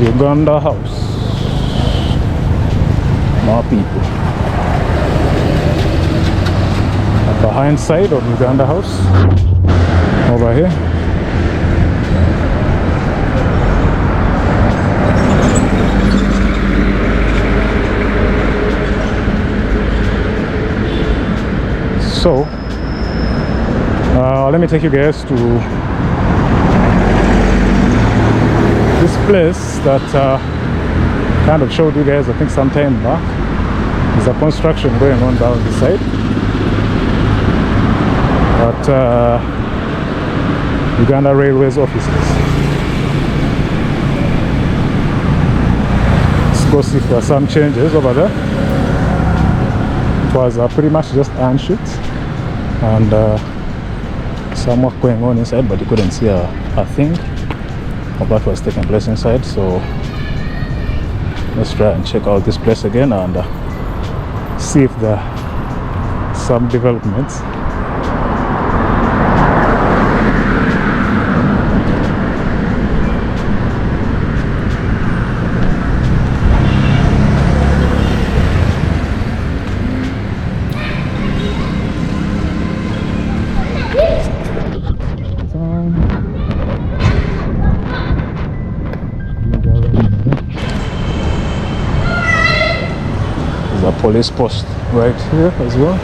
Uganda House. More people. Behind side of Uganda House. Over here. So, let me take you guys to this place that kind of showed you guys, I think, some time back. There's a construction going on down this side. At Uganda Railways offices. Let's go see if there are some changes over there. It was pretty much just iron sheets and some work going on inside, but you couldn't see a thing of what was taking place inside. So let's try and check out this place again and see if there are some developments. There's a police post right here as well.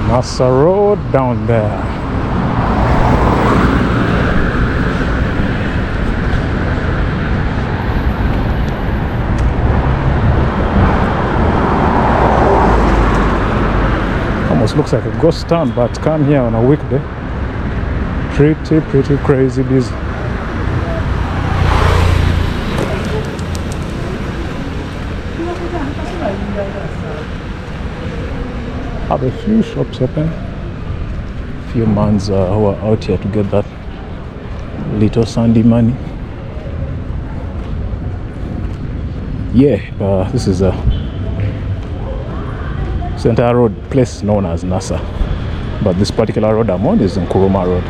That's a road down there. Almost looks like a ghost town, but come here on a weekday. Pretty crazy busy. Have a few shops open. Few mans who are out here to get that little Sunday money. Yeah, this is a center road place known as NASA, but this particular road I'm on is Nkuruma Road.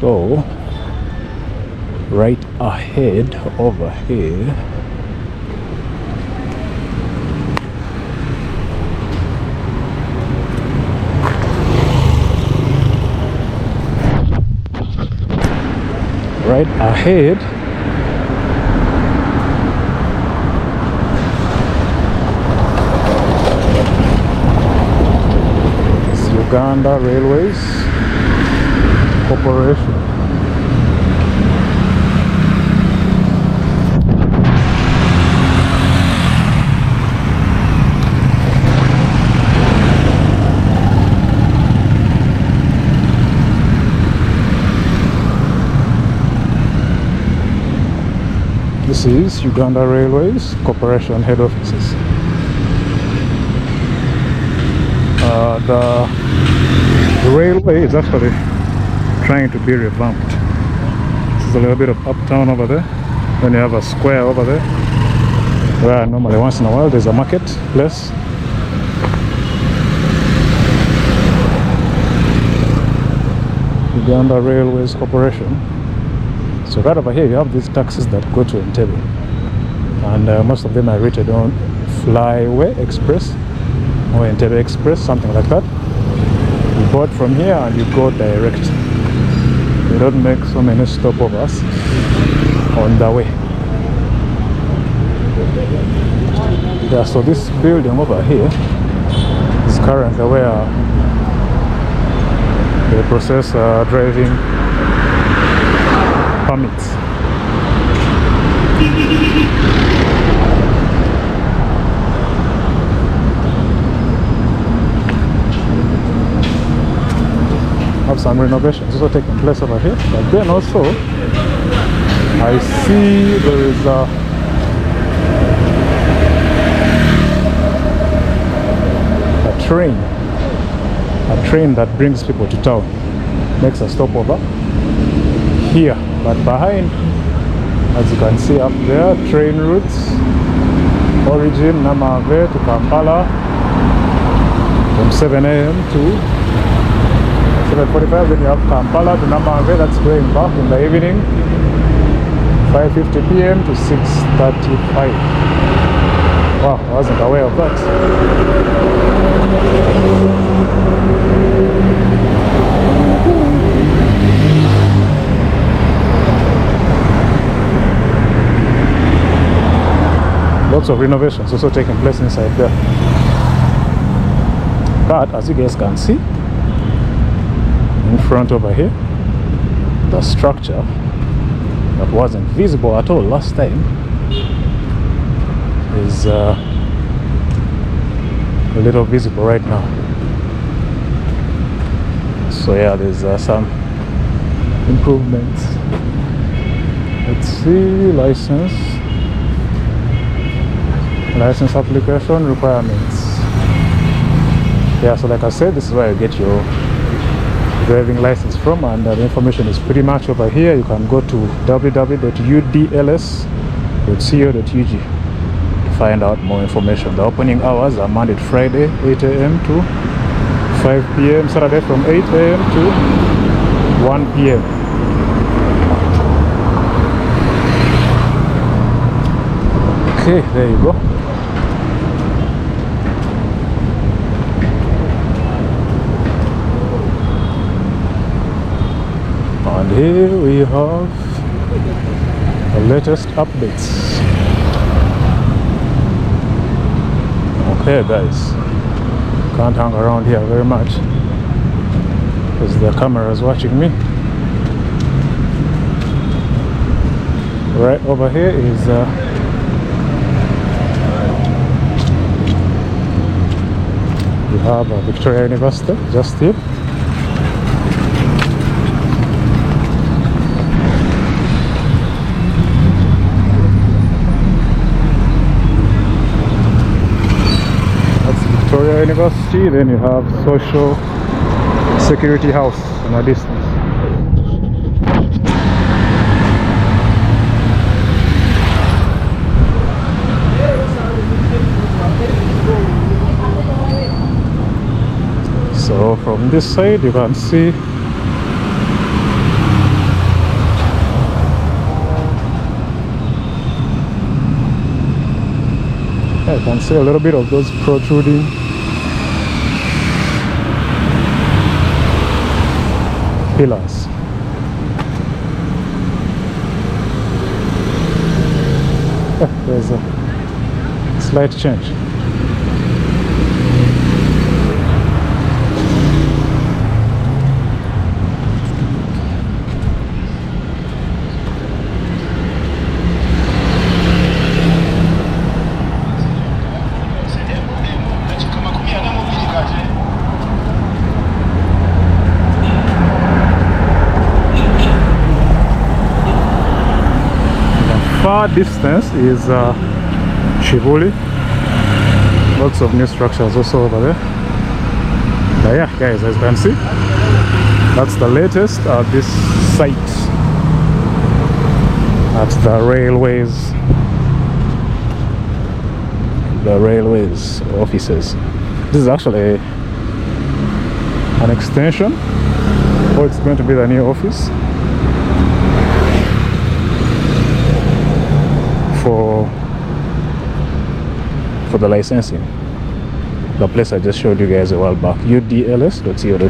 So right ahead over here is Uganda Railways Corporation. This is Uganda Railways Corporation head offices. The railway is actually trying to be revamped. This is a little bit of uptown over there. Then you have a square over there where normally once in a while there's a market place. Uganda Railways Corporation. So right over here you have these taxis that go to Entebbe, and most of them are rated on Flyway Express or Entebbe Express, something like that. You board from here and you go direct. You don't make so many stopovers on the way. Yeah, so this building over here is currently where they process driving permits. Have some renovations also taking place over here, but then also I see there is a train that brings people to town, makes a stopover here. But behind, as you can see up there, train routes, origin Namave to Kampala from 7 a.m. to 7:45. Then you have Kampala to Namave, that's going back in the evening, 5:50 p.m. to 6:35. Wow, I wasn't aware of that. Lots of renovations also taking place inside there. But as you guys can see, in front over here, the structure that wasn't visible at all last time is a little visible right now. So yeah, there's some improvements. Let's see, license application requirements. Yeah, so like I said, this is where you get your driving license from, and the information is pretty much over here. You can go to www.udls.co.ug to find out more information. The opening hours are Monday to Friday, 8 a.m. to 5 p.m. Saturday from 8 a.m. to 1 p.m. Okay, there you go. And here we have the latest updates. Okay guys, can't hang around here very much because the camera is watching me. Right over here is we have Victoria University just here. Victoria University, then you have Social Security House in a distance. So from this side you can see you can see a little bit of those protruding pillars. There's a slight change. Far distance is Chivuli. Lots of new structures also over there. But yeah guys, as you can see, that's the latest at this site at the railways offices. This is actually an extension or So it's going to be the new office for the licensing. The place I just showed you guys a while back, udls.co.ug.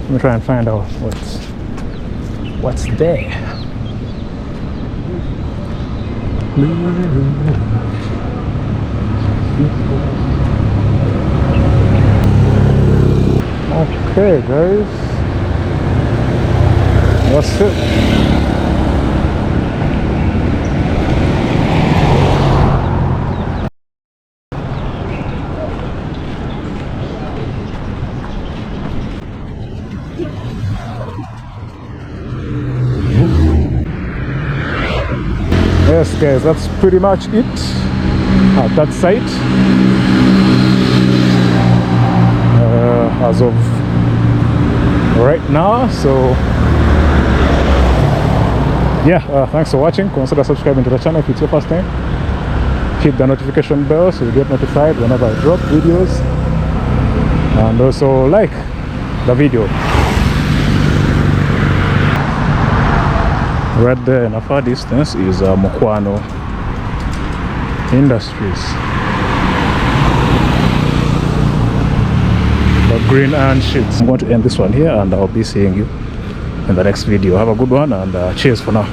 Let me try and find out what's there. Okay, guys, that's it. Yes, guys, that's pretty much it at that site. As of right now, so yeah, thanks for watching. Consider subscribing to the channel if it's your first time. Hit the notification bell so you get notified whenever I drop videos, and also like the video. Right there in a far distance is Mokwano Industries. The green iron sheets. I'm going to end this one here, and I'll be seeing you in the next video. Have a good one, and cheers for now.